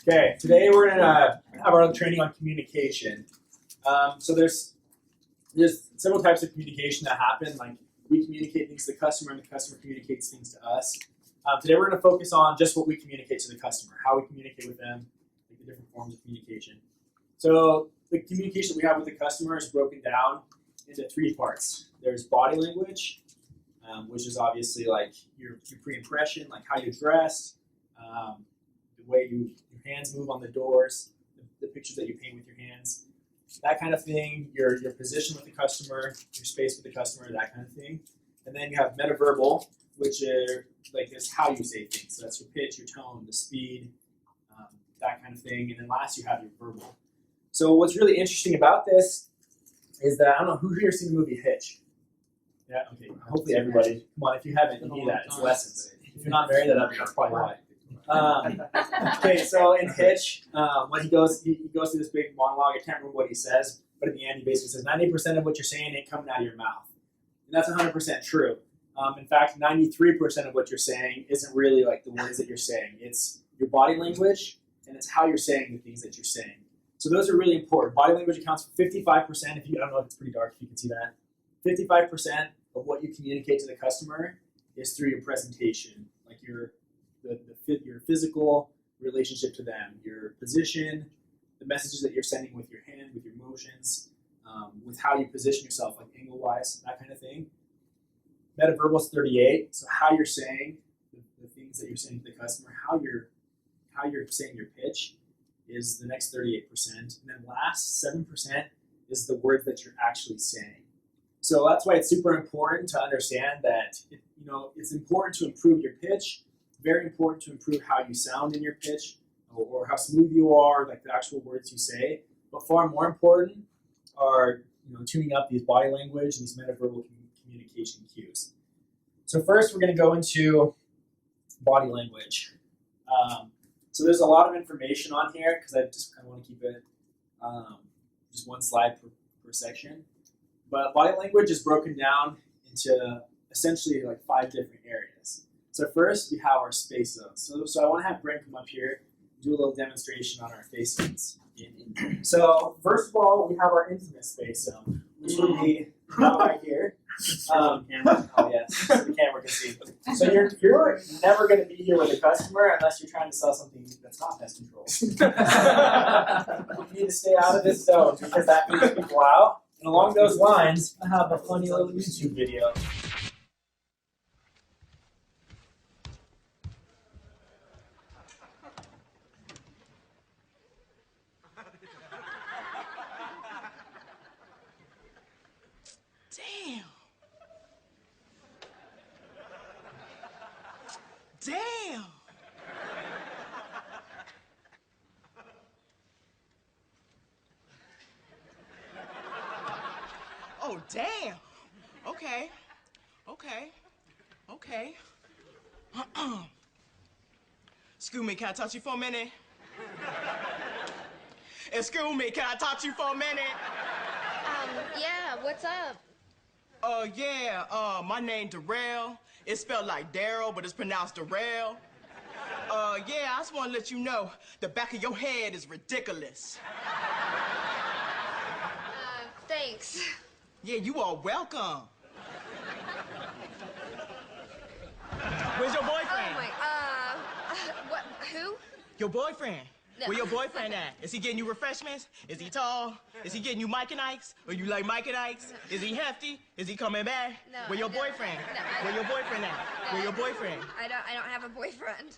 Okay, today we're gonna have our training on communication. So there's several types of communication that happen. Like we communicate things to the customer, and the customer communicates things to us. Today we're gonna focus on just what we communicate to the customer, how we communicate with them, like the different forms of communication. So the communication we have with the customer is broken down into three parts. There's body language, which is obviously like your pre-impression, like how you're dressed, the way your hands move on the doors, the pictures that you paint with your hands, that kind of thing, your position with the customer, your space with the customer, that kind of thing. And then you have metaverbal, which are like this how you say things. So that's your pitch, your tone, the speed, that kind of thing. And then last you have your verbal. So what's really interesting about this is that, I don't know, who here has seen the movie Hitch? Yeah, okay, hopefully everybody. Come on, if you haven't, you need that, it's lessons. If you're not married, that's probably why. Okay, so in Hitch, when he goes through this big monologue, I can't remember what he says, but at the end he basically says 90% of what you're saying ain't coming out of your mouth. And that's 100% true. In fact, 93% of what you're saying isn't really like the words that you're saying. It's your body language, and it's how you're saying the things that you're saying. So those are really important. Body language accounts for 55%, I don't know if it's pretty dark if you can see that. 55% of what you communicate to the customer is through your presentation, like your physical relationship to them, your position, the messages that you're sending with your hand, with your motions, with how you position yourself, like angle-wise, that kind of thing. Metaverbal is 38, so how you're saying the things that you're saying to the customer, how you're saying your pitch is the next 38%. And then last 7% is the words that you're actually saying. So that's why it's super important to understand that it's important to improve your pitch, very important to improve how you sound in your pitch or how smooth you are, like the actual words you say. But far more important are tuning up these body language and these metaverbal communication cues. So first we're going to go into body language. So there's a lot of information on here because I just kind of want to keep it just one slide per section. But body language is broken down into essentially like 5 different areas. So first we have our space zones. So I want to have Brent come up here and do a little demonstration on our face zones. So first of all, we have our intimate space zone, which would be right here. Oh yes, so the camera can see. So you're never going to be here with a customer unless you're trying to sell something that's not pest control. You need to stay out of this zone because that freaks people out. And along those lines, I have a funny little YouTube video. Damn! Oh, damn! Okay. Excuse me, can I talk to you for a minute? Excuse me, can I talk to you for a minute? Yeah, what's up? My name Darrell. It's spelled like Daryl, but it's pronounced Darrell. I just want to let you know, the back of your head is ridiculous. Thanks. Yeah, you are welcome. Where's your boyfriend? What, who? Your boyfriend. No. Where your boyfriend at? Is he getting you refreshments? Is he tall? Is he getting you Mike and Ike's? Or you like Mike and Ike's? Is he hefty? Is he coming back? No. Where your boyfriend? No, Where your boyfriend at? No, Where your boyfriend? I don't have a boyfriend.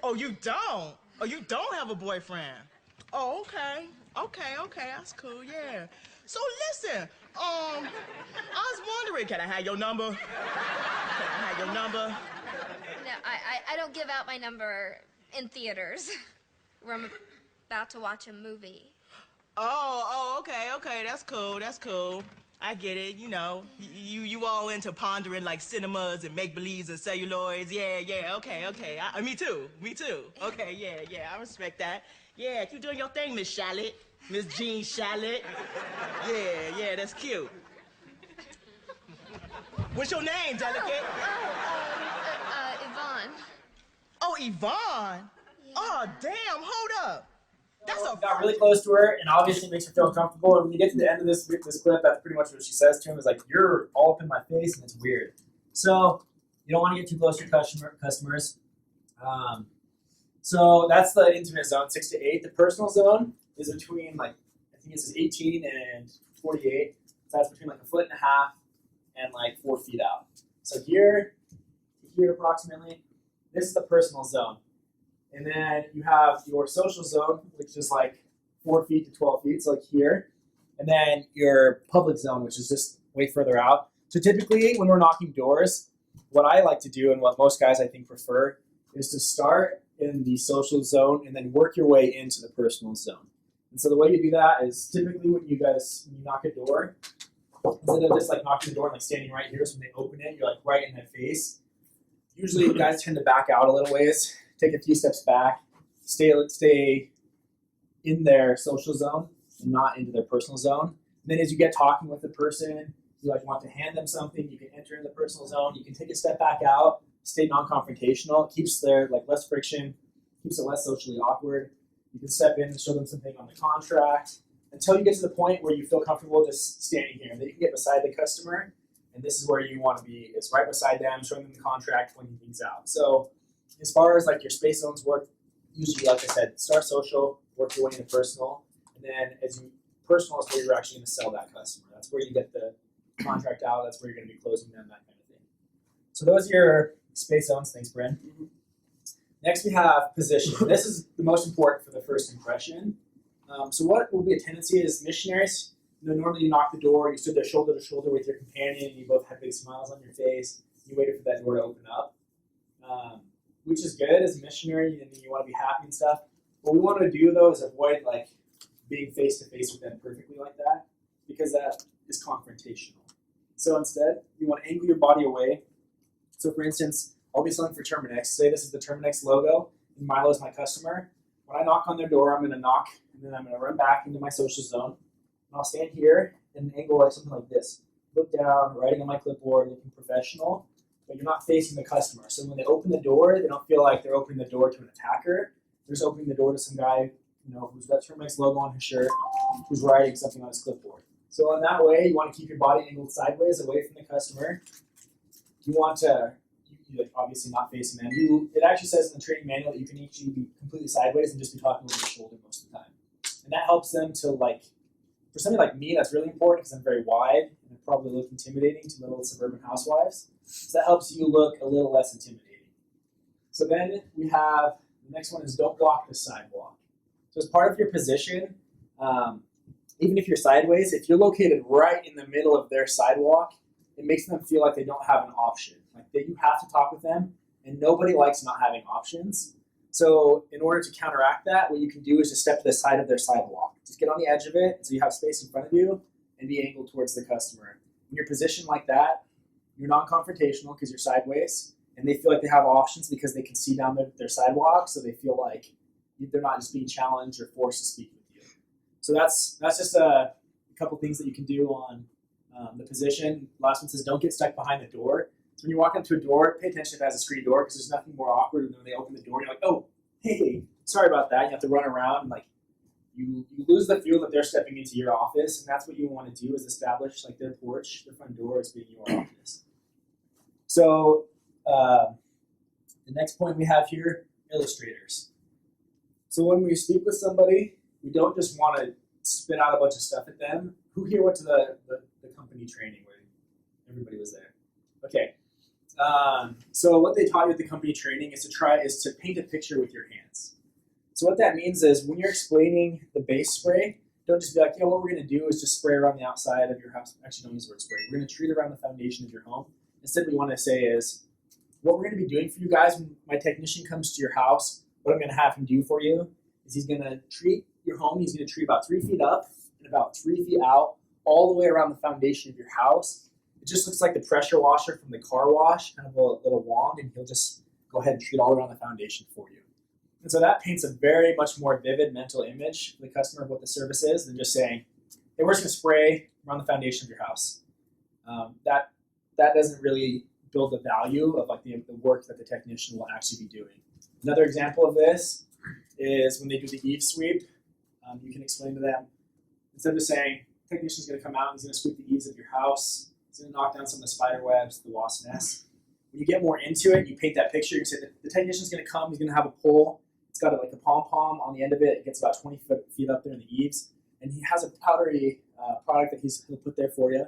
Oh, you don't? Oh, you don't have a boyfriend? Oh, okay. Okay, that's cool, yeah. So listen, I was wondering, can I have your number? Can I have your number? No, I don't give out my number in theaters where I'm about to watch a movie. Oh, okay, that's cool. I get it, you all into pondering like cinemas and make-believes and celluloids. Yeah, okay. Me too. Okay, yeah, I respect that. Yeah, you doing your thing, Miss Shallot. Miss Jean Shallot. Yeah, that's cute. What's your name, Delicate? Yvonne. Oh, Yvonne? Oh, damn, hold up. That's a Got really close to her, and obviously makes her feel uncomfortable. And when you get to the end of this clip, that's pretty much what she says to him: is like, "You're all up in my face, and it's weird." So you don't want to get too close to your customers. So that's the intimate zone, 6 to 8. The personal zone is between I think it says 18 and 48. So that's between 1.5 feet and 4 feet out. So here to here approximately, this is the personal zone. And then you have your social zone, which is 4 feet to 12 feet, so here. And then your public zone, which is just way further out. So typically when we're knocking doors, what I like to do and what most guys I think prefer is to start in the social zone and then work your way into the personal zone. And so the way you do that is typically when you knock a door, instead of just knocking the door and standing right here, so when they open it, you're right in their face. Usually guys tend to back out a little ways, take a few steps back, stay in their social zone and not into their personal zone. And then as you get talking with the person, you want to hand them something, you can enter in the personal zone, you can take a step back out, stay non-confrontational, it keeps there less friction, keeps it less socially awkward. You can step in and show them something on the contract until you get to the point where you feel comfortable just standing here. And then you can get beside the customer, and this is where you want to be. It's right beside them, showing them the contract, pointing things out. So as far as your space zones work, usually, like I said, start social, work your way into personal, and then personal is where you're actually going to sell that customer. That's where you get the contract out. That's where you're going to be closing them, that kind of thing. So those are your space zones. Thanks, Bryn. Mm-hmm. Next, we have position. This is the most important for the first impression. So what will be a tendency is missionaries, normally you knock the door, you stood there shoulder to shoulder with your companion, you both have big smiles on your face, you waited for that door to open up, which is good as a missionary, and you want to be happy and stuff. What we want to do, though, is avoid being face-to-face with them perfectly like that, because that is confrontational. So instead, you want to angle your body away. So for instance, I'll be selling for Terminix. Say this is the Terminix logo, and Milo is my customer. When I knock on their door, I'm going to knock, and then I'm going to run back into my social zone. And I'll stand here and angle something like this. Look down, writing on my clipboard, looking professional, but you're not facing the customer. So when they open the door, they don't feel like they're opening the door to an attacker. They're just opening the door to some guy, who's got Terminix logo on his shirt, who's writing something on his clipboard. So in that way, you want to keep your body angled sideways away from the customer. You want to obviously not facing them. It actually says in the training manual that you can actually be completely sideways and just be talking over your shoulder most of the time. And that helps them to for somebody like me, that's really important because I'm very wide and I probably look intimidating to little suburban housewives. So that helps you look a little less intimidating. So then we have, the next one is don't block the sidewalk. So as part of your position, even if you're sideways, if you're located right in the middle of their sidewalk, it makes them feel like they don't have an option. You have to talk with them, and nobody likes not having options. So in order to counteract that, what you can do is just step to the side of their sidewalk. Just get on the edge of it so you have space in front of you and be angled towards the customer. When you're positioned like that, you're non-confrontational because you're sideways, and they feel like they have options because they can see down their sidewalk, so they feel like they're not just being challenged or forced to speak with you. So that's just a couple things that you can do on the position. Last one says don't get stuck behind the door. So when you walk into a door, pay attention if it has a screen door because there's nothing more awkward than when they open the door and you're like, oh, hey, sorry about that. You have to run around and you lose the feel that they're stepping into your office, and that's what you want to do is establish their porch, their front door as being your office. So the next point we have here, illustrators. So when we speak with somebody, we don't just want to spit out a bunch of stuff at them. Who here went to the company training where everybody was there? Okay. So what they taught you at the company training is to paint a picture with your hands. So what that means is when you're explaining the base spray, don't just be like, what we're going to do is just spray around the outside of your house. Actually, don't use the word spray. We're going to treat around the foundation of your home. Instead, what we want to say is, what we're going to be doing for you guys when my technician comes to your house, what I'm going to have him do for you is he's going to treat your home. He's going to treat about 3 feet up and about 3 feet out, all the way around the foundation of your house. It just looks like the pressure washer from the car wash, kind of a little wand, and he'll just go ahead and treat all around the foundation for you. And so that paints a very much more vivid mental image for the customer of what the service is than just saying, hey, we're just going to spray around the foundation of your house. That doesn't really build the value of the work that the technician will actually be doing. Another example of this is when they do the eave sweep, you can explain to them, instead of saying, the technician's going to come out and he's going to sweep the eaves of your house, he's going to knock down some of the spider webs, the wasp nests. When you get more into it, you paint that picture, you say the technician's going to come, he's going to have a pole, it's got like a pom-pom on the end of it, it gets about 20 feet up there in the eaves, and he has a powdery product that he's going to put there for you.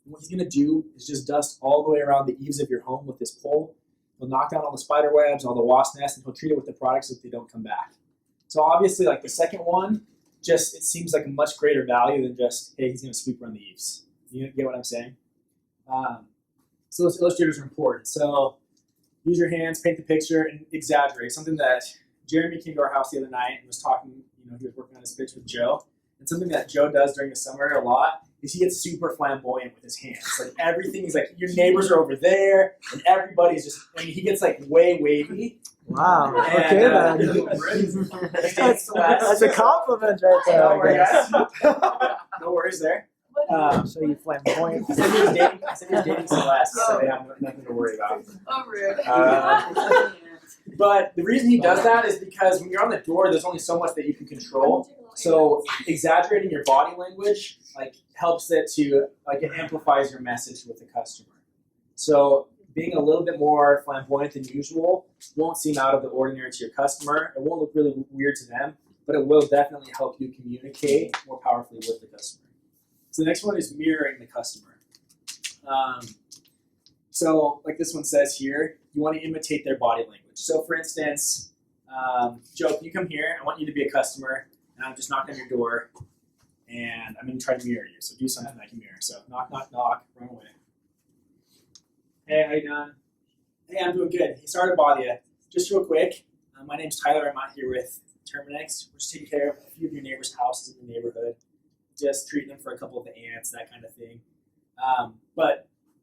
And what he's going to do is just dust all the way around the eaves of your home with this pole. He'll knock down all the spider webs, all the wasp nests, and he'll treat it with the product so that they don't come back. So obviously, like the second one, just it seems like a much greater value than just, hey, he's going to sweep around the eaves. You get what I'm saying? So those illustrators are important. So use your hands, paint the picture, and exaggerate. Something that Jeremy came to our house the other night and was talking, he was working on his pitch with Joe. And something that Joe does during the summer a lot is he gets super flamboyant with his hands. Like everything, he's like, your neighbors are over there, and everybody's just, he gets like way wavy. Wow. And, That's a compliment right there, I guess. No worries there. So you flamboyant. I said he was dating Celeste, so they have nothing to worry about. Oh, rude. But the reason he does that is because when you're on the door, there's only so much that you can control. So exaggerating your body language helps it to it amplifies your message with the customer. So being a little bit more flamboyant than usual won't seem out of the ordinary to your customer. It won't look really weird to them, but it will definitely help you communicate more powerfully with the customer. So the next one is mirroring the customer. So like this one says here, you want to imitate their body language. So for instance, Joe, can you come here? I want you to be a customer, and I'm just knocking on your door, and I'm going to try to mirror you. So do something I can mirror. So knock, knock, knock, run away. Hey, how you doing? Hey, I'm doing good. Hey, sorry to bother you. Just real quick, my name's Tyler. I'm out here with Terminix. We're just taking care of a few of your neighbors' houses in the neighborhood. Just treating them for a couple of the ants, that kind of thing.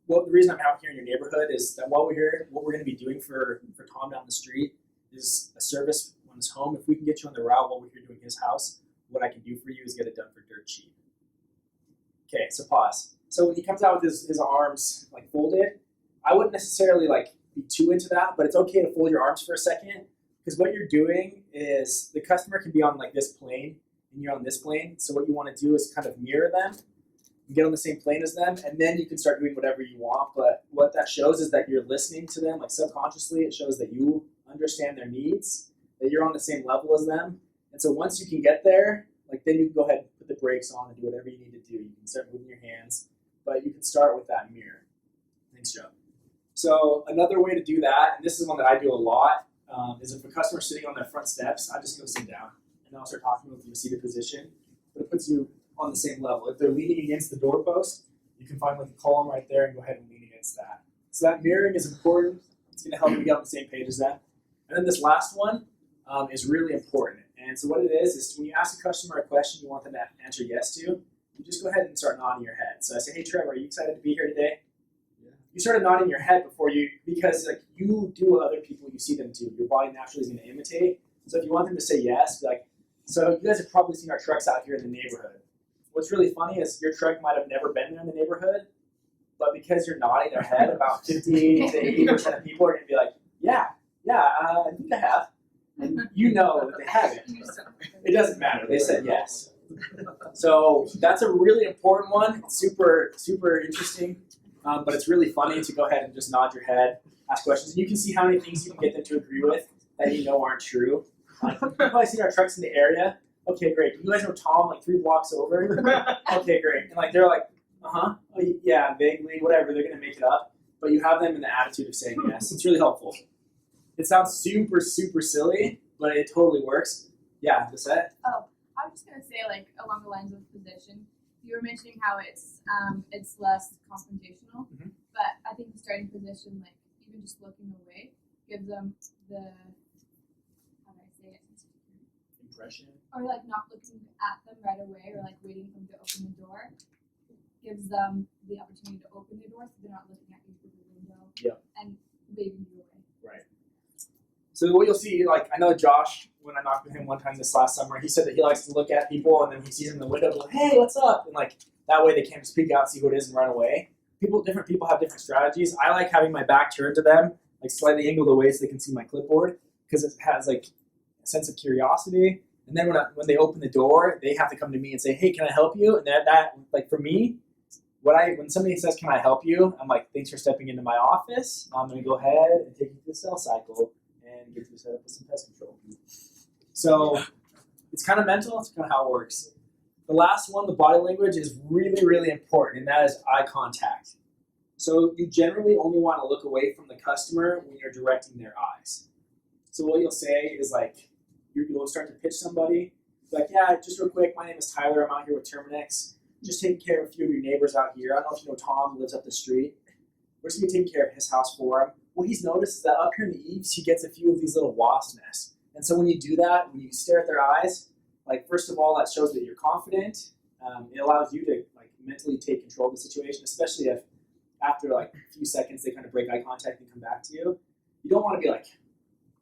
The reason I'm out here in your neighborhood is that while we're here, what we're going to be doing for Tom down the street is a service on his home. If we can get you on the route while we're here doing his house, what I can do for you is get it done for dirt cheap. Okay, so pause. So when he comes out with his arms folded, I wouldn't necessarily be too into that, but it's okay to fold your arms for a second, because what you're doing is the customer can be on this plane and you're on this plane. So what you want to do is kind of mirror them and get on the same plane as them, and then you can start doing whatever you want. But what that shows is that you're listening to them, subconsciously. It shows that you understand their needs, that you're on the same level as them. And so once you can get there, then you can go ahead and put the brakes on and do whatever you need to do. You can start moving your hands, but you can start with that mirror. Thanks, Joe. So another way to do that, and this is one that I do a lot, is if a customer's sitting on their front steps, I just go sit down and I'll start talking with them in a seated position. But it puts you on the same level. If they're leaning against the doorpost, you can find a column right there and go ahead and lean against that. So that mirroring is important. It's going to help you get on the same page as them. And then this last one is really important. And so what it is when you ask a customer a question you want them to answer yes to, you just go ahead and start nodding your head. So I say, hey, Trevor, are you excited to be here today? Yeah. You started nodding your head because you do what other people you see them do. Your body naturally is going to imitate. So if you want them to say yes, be like, so you guys have probably seen our trucks out here in the neighborhood. What's really funny is your truck might have never been there in the neighborhood, but because you're nodding their head, about 50 to 80% of people are going to be like, yeah, I think I have. And you know that they haven't. It doesn't matter. They said yes. So that's a really important one. It's super, super interesting, but it's really funny to go ahead and just nod your head, ask questions. And you can see how many things you can get them to agree with that aren't true. You've probably seen our trucks in the area. Okay, great. You guys know Tom 3 blocks over? Okay, great. And they're like, oh, yeah, vaguely, whatever. They're going to make it up. But you have them in the attitude of saying yes. It's really helpful. It sounds super, super silly, but it totally works. Yeah, Lisette? Oh, I was just going to say, along the lines of position, you were mentioning how it's less confrontational, but I think the starting position, even just looking away, gives them the, how do I say it? Impression. Or not looking at them right away, or waiting for them to open the door, gives them the opportunity to open the door so they're not looking at you through the window and waving you away. Right. So what you'll see, I know Josh, when I knocked with him one time this last summer, he said that he likes to look at people and then he sees them in the window, like, hey, what's up? And that way they can't just peek out, see who it is, and run away. Different people have different strategies. I like having my back turned to them, slightly angled away so they can see my clipboard, because it has a sense of curiosity. And then when they open the door, they have to come to me and say, "Hey, can I help you?" And that like for me, when somebody says, "Can I help you?" I'm like, "Thanks for stepping into my office. I'm going to go ahead and take you through the sales cycle and get you set up with some pest control." So it's kind of mental. It's kind of how it works. The last one, the body language, is really, really important, and that is eye contact. So you generally only want to look away from the customer when you're directing their eyes. So what you'll say is like, you'll start to pitch somebody, like, "Yeah, just real quick, my name is Tyler. I'm out here with Terminix. Just taking care of a few of your neighbors out here. I don't know if you know Tom, who lives up the street. We're just going to be taking care of his house for him." What he's noticed is that up here in the eaves, he gets a few of these little wasp nests. And so when you do that, when you stare at their eyes, like, first of all, that shows that you're confident. It allows you to like mentally take control of the situation, especially if after like a few seconds they kind of break eye contact and come back to you. You don't want to be like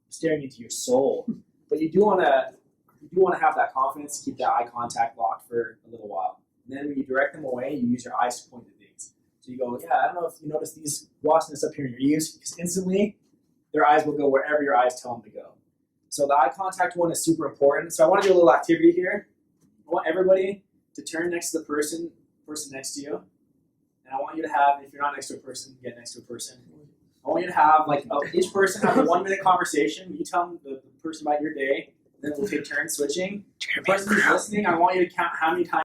staring into your soul, but you do want to have that confidence to keep that eye contact locked for a little while. And then when you direct them away, you use your eyes to point to things. So you go, "Yeah, I don't know if you notice these wasps up here in your eaves," because instantly their eyes will go wherever your eyes tell them to go. So the eye contact one is super important. So I want to do a little activity here. I want everybody to turn next to the person next to you. And I want you to have, if you're not next to a person, get next to a person. I want you to have, like, each person have a 1-minute conversation. You tell them the person about your day, and then we'll take turns switching. The person who's listening, I want you to count how many times